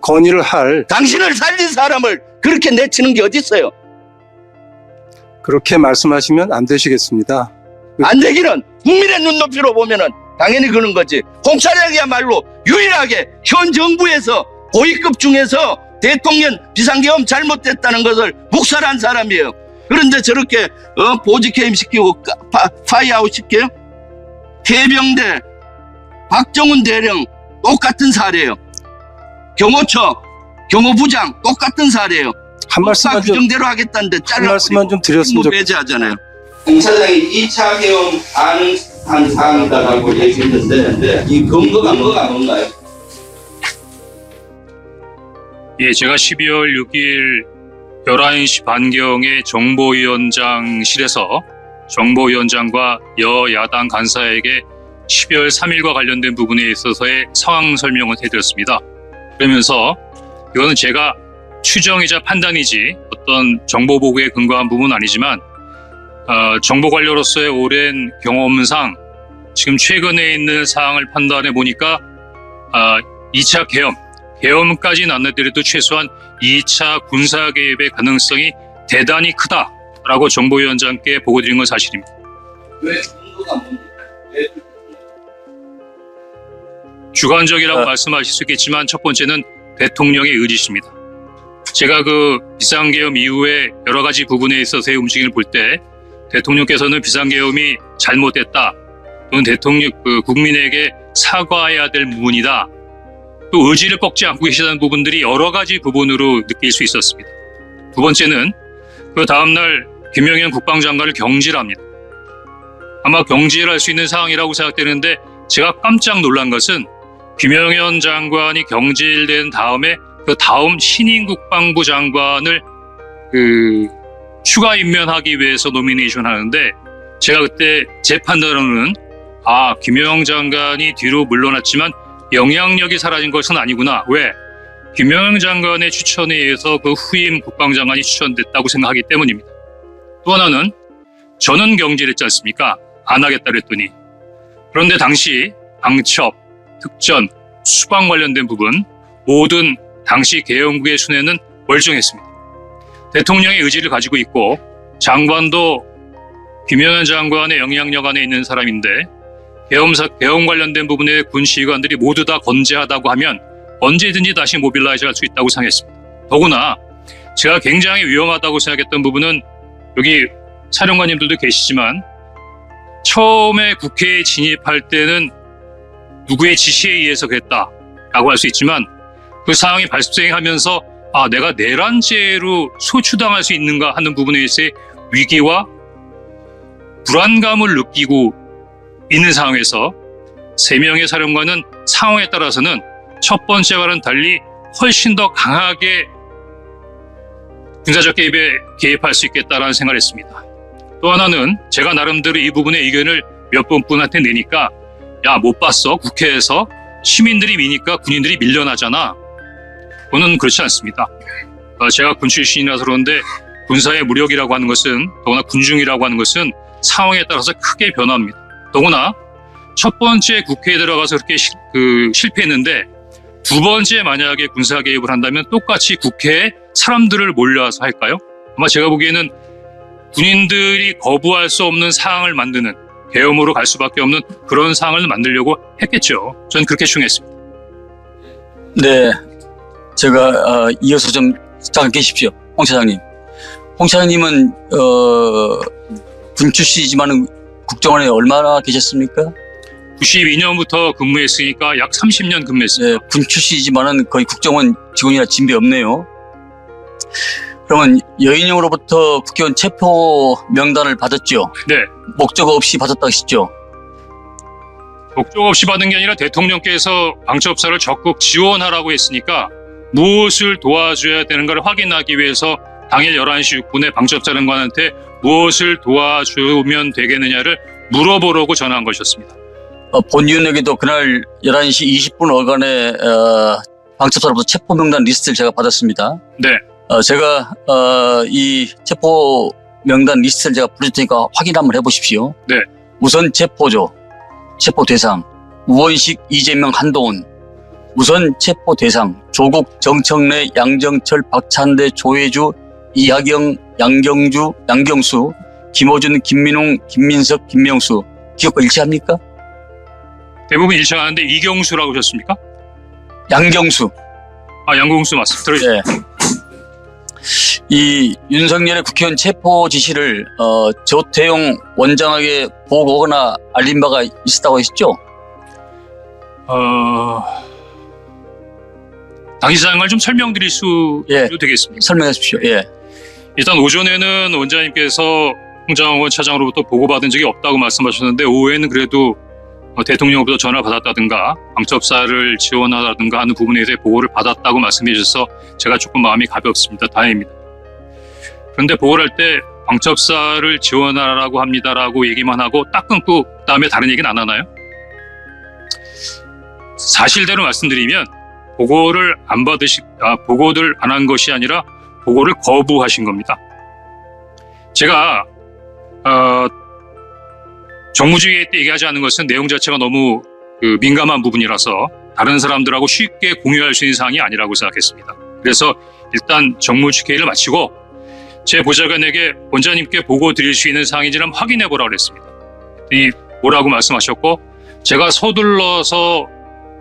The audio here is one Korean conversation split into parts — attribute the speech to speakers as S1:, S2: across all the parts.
S1: 건의를 할
S2: 당신을 살린 사람을 그렇게 내치는 게 어디 있어요?
S1: 그렇게 말씀하시면 안 되시겠습니다.
S2: 안 되기는 국민의 눈높이로 보면은 당연히 그런 거지. 홍 차장이야말로 유일하게 현 정부에서 고위급 중에서 대통령 비상계엄 잘못됐다는 것을 묵살한 사람이에요. 그런데 저렇게 보직해임 시키고 파이아웃 시켜요? 해병대 박정훈 대령 똑같은 사례예요. 경호처 경호부장 똑같은 사례예요.
S1: 한 말씀만 좀
S2: 규정대로 하겠다는데
S1: 한 말씀만 좀 드렸으면 좋겠습니다.
S2: 배제하잖아요. 홍 차장이 2차 계엄 가능한 사항이다라고 얘기했는데 이 근거가 뭔가요?
S3: 예, 제가 12월 6일 11시 반경에 정보위원장실에서 정보위원장과 여야당 간사에게 12월 3일과 관련된 부분에 있어서의 상황 설명을 해드렸습니다. 그러면서 이거는 제가 추정이자 판단이지 어떤 정보 보고에 근거한 부분은 아니지만 정보 관료로서의 오랜 경험상 지금 최근에 있는 사항을 판단해 보니까 2차 계엄까지는 안 나더라도 최소한 2차 군사 개입의 가능성이 대단히 크다라고 정보위원장께 보고드린 건 사실입니다.
S2: 왜 근거가 뭡니까?
S3: 주관적이라고 말씀하실 수 있겠지만 첫 번째는 대통령의 의지십니다. 제가 그 비상계엄 이후에 여러 가지 부분에 있어서의 움직임을 볼 때 대통령께서는 비상계엄이 잘못됐다 또는 대통령 국민에게 사과해야 될 부분이다 또 의지를 꺾지 않고 계시다는 부분들이 여러 가지 부분으로 느낄 수 있었습니다. 두 번째는 그 다음날 김영현 국방장관을 경질합니다. 아마 경질할 수 있는 상황이라고 생각되는데 제가 깜짝 놀란 것은 김영현 장관이 경질된 다음에 그 다음 신임 국방부 장관을 추가 임명하기 위해서 노미네이션 하는데 제가 그때 제 판단으로는 김영현 장관이 뒤로 물러났지만 영향력이 사라진 것은 아니구나. 왜? 김영현 장관의 추천에 의해서 그 후임 국방장관이 추천됐다고 생각하기 때문입니다. 또 하나는 저는 경질했지 않습니까? 안 하겠다 그랬더니. 그런데 당시 방첩, 특전, 수방 관련된 부분 모든 당시 계엄국의 순회는 멀쩡했습니다. 대통령의 의지를 가지고 있고 장관도 김영현 장관의 영향력 안에 있는 사람인데 계엄 관련된 부분에 군 지휘관들이 모두 다 건재하다고 하면 언제든지 다시 모빌라이즈 할 수 있다고 생각했습니다. 더구나 제가 굉장히 위험하다고 생각했던 부분은 여기 사령관님들도 계시지만 처음에 국회에 진입할 때는 누구의 지시에 의해서 그랬다라고 할 수 있지만 그 상황이 발생하면서 내가 내란죄로 소추당할 수 있는가 하는 부분에 있어서의 위기와 불안감을 느끼고 있는 상황에서 3명의 사령관은 상황에 따라서는 첫 번째와는 달리 훨씬 더 강하게 군사적 개입에 개입할 수 있겠다라는 생각을 했습니다. 또 하나는 제가 나름대로 이 부분의 의견을 몇 분한테 내니까 못 봤어? 국회에서 시민들이 미니까 군인들이 밀려나잖아. 그거는 그렇지 않습니다. 제가 군 출신이라서 그런데 군사의 무력이라고 하는 것은 더구나 군중이라고 하는 것은 상황에 따라서 크게 변합니다. 더구나 첫 번째 국회에 들어가서 그렇게 실패했는데 두 번째 만약에 군사 개입을 한다면 똑같이 국회에 사람들을 몰려와서 할까요? 아마 제가 보기에는 군인들이 거부할 수 없는 상황을 만드는 계엄으로 갈 수밖에 없는 그런 상황을 만들려고 했겠죠. 저는 그렇게 추정했습니다.
S4: 네, 제가 이어서 좀 잠깐 계십시오. 홍 차장님. 홍 차장님은 군 출신이지만 국정원에 얼마나 계셨습니까?
S3: 92년부터 근무했으니까 약 30년 근무했습니다.
S4: 네, 군 출신이지만은 거의 국정원 직원이나 진배 없네요. 그러면 여인영으로부터 국회의원 체포 명단을 받았죠?
S3: 네.
S4: 목적 없이 받았다 하시죠?
S3: 목적 없이 받은 게 아니라 대통령께서 방첩사를 적극 지원하라고 했으니까 무엇을 도와줘야 되는가를 확인하기 위해서 당일 11시 6분에 방첩사령관한테 무엇을 도와주면 되겠느냐를 물어보려고 전화한 것이었습니다.
S4: 본위원에게도 그날 11시 20분 어간에 방첩사로부터 체포 명단 리스트를 제가 받았습니다.
S3: 네.
S4: 제가 이 체포 명단 리스트를 제가 부를 테니까 확인 한번 해보십시오.
S3: 네.
S4: 우선 체포조, 체포 대상, 우원식, 이재명, 한동훈. 우선 체포 대상, 조국, 정청래, 양정철, 박찬대, 조혜주, 이하경, 양경수, 김호준, 김민웅, 김민석, 김명수 기억과 일치합니까?
S3: 대부분 일치하는데 이경수라고 하셨습니까?
S4: 양경수.
S3: 양경수 맞습니다. 들어주세요.
S4: 예. 이 윤석열의 국회의원 체포 지시를 조태용 원장에게 보고거나 알린 바가 있었다고 하셨죠?
S3: 당시상을 좀 설명드릴 수
S4: 예.
S3: 되겠습니까?
S4: 설명해 주십시오. 예.
S3: 일단 오전에는 원장님께서 홍장원 차장으로부터 보고받은 적이 없다고 말씀하셨는데 오후에는 그래도 대통령으로부터 전화를 받았다든가 방첩사를 지원하다든가 하는 부분에 대해 보고를 받았다고 말씀해 주셔서 제가 조금 마음이 가볍습니다. 다행입니다. 그런데 보고를 할 때 방첩사를 지원하라고 합니다라고 얘기만 하고 딱 끊고 그다음에 다른 얘기는 안 하나요? 사실대로 말씀드리면 보고를 보고를 안 한 것이 아니라 보고를 거부하신 겁니다. 제가 정무주의 때 얘기하지 않는 것은 내용 자체가 너무 민감한 부분이라서 다른 사람들하고 쉽게 공유할 수 있는 사항이 아니라고 생각했습니다. 그래서 일단 정무주회의를 마치고 제 보좌관에게 원장님께 보고 드릴 수 있는 사항인지 한번 확인해 보라고 했습니다. 뭐라고 말씀하셨고 제가 서둘러서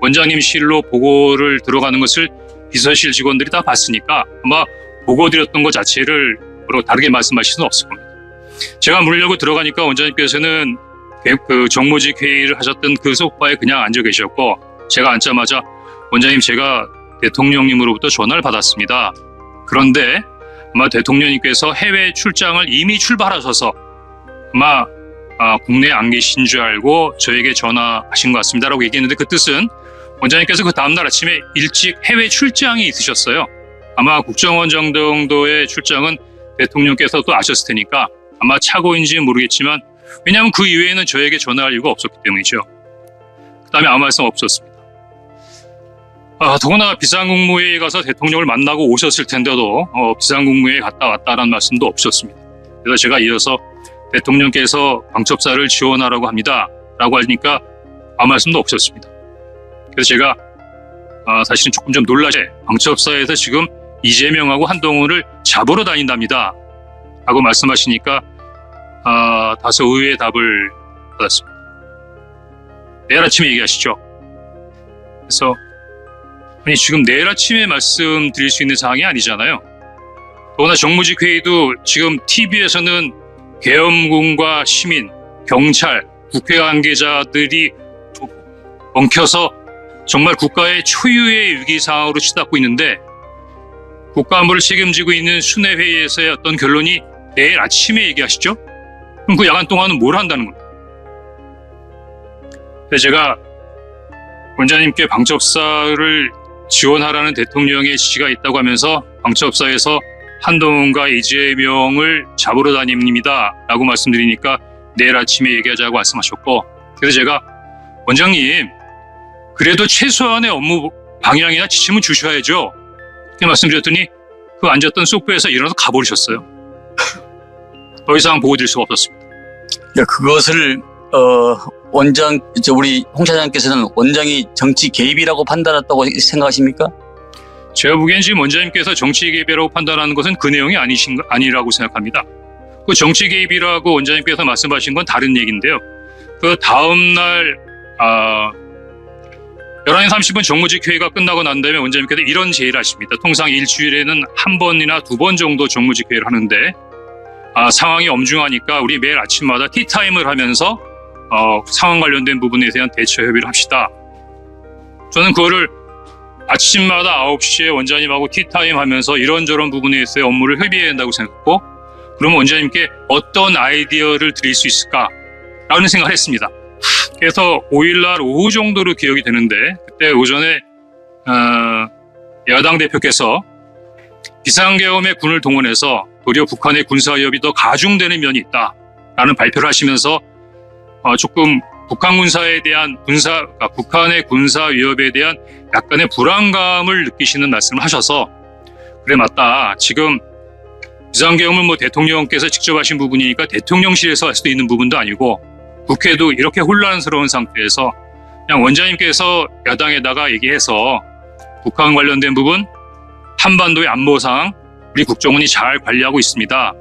S3: 원장님실로 보고를 들어가는 것을 비서실 직원들이 다 봤으니까 아마 보고 드렸던 것 자체를 다르게 말씀하실 수는 없을 겁니다. 제가 물려고 들어가니까 원장님께서는 그 정무직 회의를 하셨던 그 소파에 그냥 앉아 계셨고 제가 앉자마자 원장님 제가 대통령님으로부터 전화를 받았습니다. 그런데 아마 대통령님께서 해외 출장을 이미 출발하셔서 아마 국내에 안 계신 줄 알고 저에게 전화하신 것 같습니다라고 얘기했는데 그 뜻은 원장님께서 그 다음날 아침에 일찍 해외 출장이 있으셨어요. 아마 국정원 정도의 출장은 대통령께서 또 아셨을 테니까 아마 착오인지는 모르겠지만 왜냐하면 그 이외에는 저에게 전화할 이유가 없었기 때문이죠. 그 다음에 아무 말씀 없었습니다. 더구나 비상국무회의에 가서 대통령을 만나고 오셨을 텐데도 비상국무회의에 갔다 왔다라는 말씀도 없으셨습니다. 그래서 제가 이어서 대통령께서 방첩사를 지원하라고 합니다 라고 하니까 아무 말씀도 없으셨습니다. 그래서 제가 사실은 조금 좀 놀라게 방첩사에서 지금 이재명하고 한동훈을 잡으러 다닌답니다 라고 말씀하시니까 다소 의외의 답을 받았습니다. 내일 아침에 얘기하시죠. 그래서 아니 지금 내일 아침에 말씀드릴 수 있는 사항이 아니잖아요. 더구나 정무직 회의도 지금 TV에서는 계엄군과 시민, 경찰, 국회 관계자들이 엉켜서 정말 국가의 초유의 위기 상황으로 치닫고 있는데 국가안보를 책임지고 있는 순회회의에서의 어떤 결론이 내일 아침에 얘기하시죠? 그럼 그 야간 동안은 뭘 한다는 겁니까? 그래서 제가 원장님께 방첩사를 지원하라는 대통령의 지시가 있다고 하면서 방첩사에서 한동훈과 이재명을 잡으러 다닙니다 라고 말씀드리니까 내일 아침에 얘기하자고 말씀하셨고 그래서 제가 원장님 그래도 최소한의 업무 방향이나 지침은 주셔야죠 이렇게 말씀드렸더니 그 앉았던 소파에서 일어나서 가버리셨어요. 더 이상 보고 드릴 수가 없었습니다.
S4: 그것을 우리 홍 차장께서는 원장이 정치 개입이라고 판단했다고 생각하십니까?
S3: 제가 보기엔 지금 원장님께서 정치 개입이라고 판단하는 것은 그 내용이 아니라고 생각합니다. 그 정치 개입이라고 원장님께서 말씀하신 건 다른 얘기인데요. 그 다음날 11시 30분 정무직 회의가 끝나고 난 다음에 원장님께서 이런 제의를 하십니다. 통상 일주일에는 한 번이나 두 번 정도 정무직 회의를 하는데 상황이 엄중하니까 우리 매일 아침마다 티타임을 하면서 상황 관련된 부분에 대한 대처 협의를 합시다. 저는 그거를 아침마다 9시에 원장님하고 티타임 하면서 이런저런 부분에 있어서 업무를 협의해야 한다고 생각했고 그러면 원장님께 어떤 아이디어를 드릴 수 있을까라는 생각을 했습니다. 그래서 5일날 오후 정도로 기억이 되는데 그때 오전에 야당 대표께서 비상계엄에 군을 동원해서 도리어 북한의 군사위협이 더 가중되는 면이 있다라는 발표를 하시면서 조금 북한 군사에 대한 북한의 군사 위협에 대한 약간의 불안감을 느끼시는 말씀을 하셔서 그래 맞다. 지금 비상계엄을 대통령께서 직접 하신 부분이니까 대통령실에서 할 수도 있는 부분도 아니고 국회도 이렇게 혼란스러운 상태에서 그냥 원장님께서 야당에다가 얘기해서 북한 관련된 부분, 한반도의 안보 상황, 우리 국정원이 잘 관리하고 있습니다.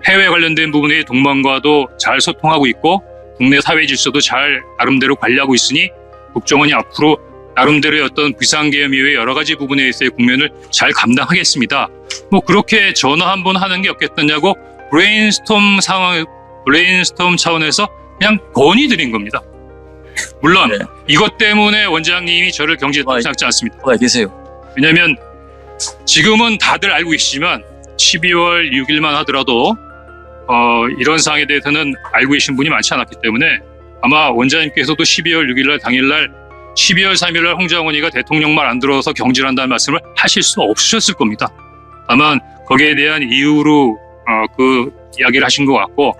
S3: 해외 관련된 부분의 동맹과도 잘 소통하고 있고 국내 사회 질서도 잘 나름대로 관리하고 있으니 국정원이 앞으로 나름대로의 어떤 비상계엄 이외의 여러 가지 부분에 있어의 국면을 잘 감당하겠습니다. 뭐 그렇게 전화 한 번 하는 게 없겠느냐고 브레인스톰 차원에서 그냥 건의드린 겁니다. 물론
S4: 네.
S3: 이것 때문에 원장님이 저를 경질했다고 생각지 않습니다.
S4: 계세요.
S3: 왜냐하면 지금은 다들 알고 계시지만 12월 6일만 하더라도 이런 사항에 대해서는 알고 계신 분이 많지 않았기 때문에 아마 원장님께서도 12월 6일날 당일날 12월 3일날 홍장원이가 대통령 말 안 들어서 경질한다는 말씀을 하실 수 없으셨을 겁니다. 다만 거기에 대한 이유로 그 이야기를 하신 것 같고,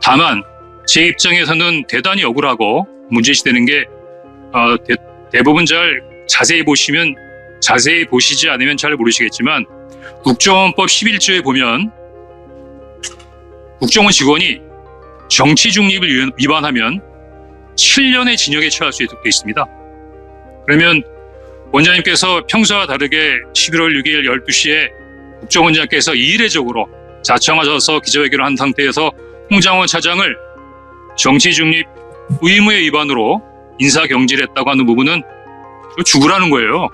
S3: 다만 제 입장에서는 대단히 억울하고 문제시되는 게 대부분 잘 자세히 보시지 않으면 잘 모르시겠지만 국정원법 11조에 보면 국정원 직원이 정치 중립을 위반하면 7년의 징역에 처할 수 있도록 되어 있습니다. 그러면 원장님께서 평소와 다르게 11월 6일 12시에 국정원장께서 이례적으로 자청하셔서 기자회견을 한 상태에서 홍장원 차장을 정치 중립 의무의 위반으로 인사경질했다고 하는 부분은 죽으라는 거예요.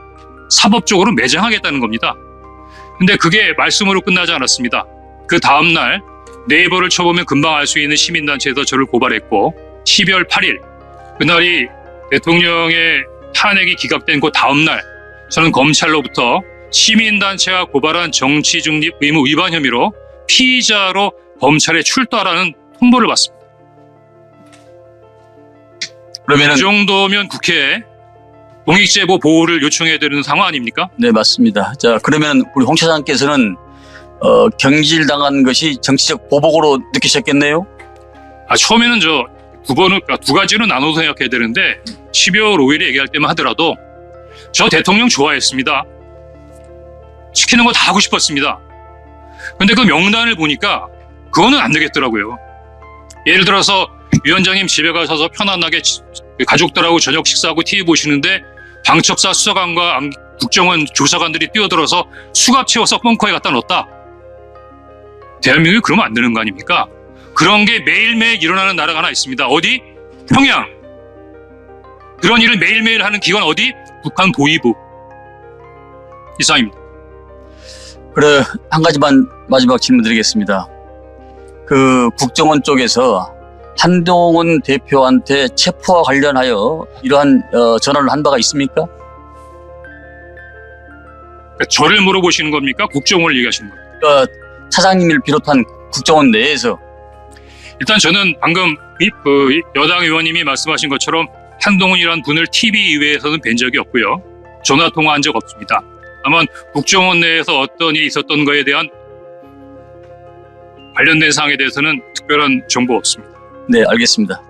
S3: 사법적으로 매장하겠다는 겁니다. 근데 그게 말씀으로 끝나지 않았습니다. 그 다음날 네이버를 쳐보면 금방 알 수 있는 시민단체에서 저를 고발했고 12월 8일 그날이 대통령의 탄핵이 기각된 그 다음날 저는 검찰로부터 시민단체가 고발한 정치중립 의무 위반 혐의로 피의자로 검찰에 출두하라는 통보를 받습니다.
S4: 그러면은
S3: 그 정도면 국회에 공익제보 보호를 요청해야 되는 상황 아닙니까?
S4: 네, 맞습니다. 자, 그러면 우리 홍 차장께서는 경질당한 것이 정치적 보복으로 느끼셨겠네요?
S3: 처음에는 두 가지로 나눠서 생각해야 되는데 12월 5일에 얘기할 때만 하더라도 저 대통령 좋아했습니다. 시키는 거 다 하고 싶었습니다. 근데 그 명단을 보니까 그거는 안 되겠더라고요. 예를 들어서 위원장님 집에 가셔서 편안하게 가족들하고 저녁 식사하고 TV 보시는데 방첩사 수사관과 국정원 조사관들이 뛰어들어서 수갑 채워서 벙커에 갖다 넣었다. 대한민국이 그러면 안 되는 거 아닙니까? 그런 게 매일매일 일어나는 나라가 하나 있습니다. 어디? 평양. 그런 일을 매일매일 하는 기관 어디? 북한 보위부. 이상입니다.
S4: 그래, 한 가지만 마지막 질문 드리겠습니다. 그 국정원 쪽에서 한동훈 대표한테 체포와 관련하여 이러한 전화를 한 바가 있습니까?
S3: 저를 물어보시는 겁니까? 국정원을 얘기하시는 겁니까?
S4: 차장님을 비롯한 국정원 내에서.
S3: 일단 저는 방금 여당 의원님이 말씀하신 것처럼 한동훈이라는 분을 TV 이외에서는 뵌 적이 없고요. 전화 통화한 적 없습니다. 다만 국정원 내에서 어떤 일이 있었던 거에 대한 관련된 사항에 대해서는 특별한 정보 없습니다.
S4: 네, 알겠습니다.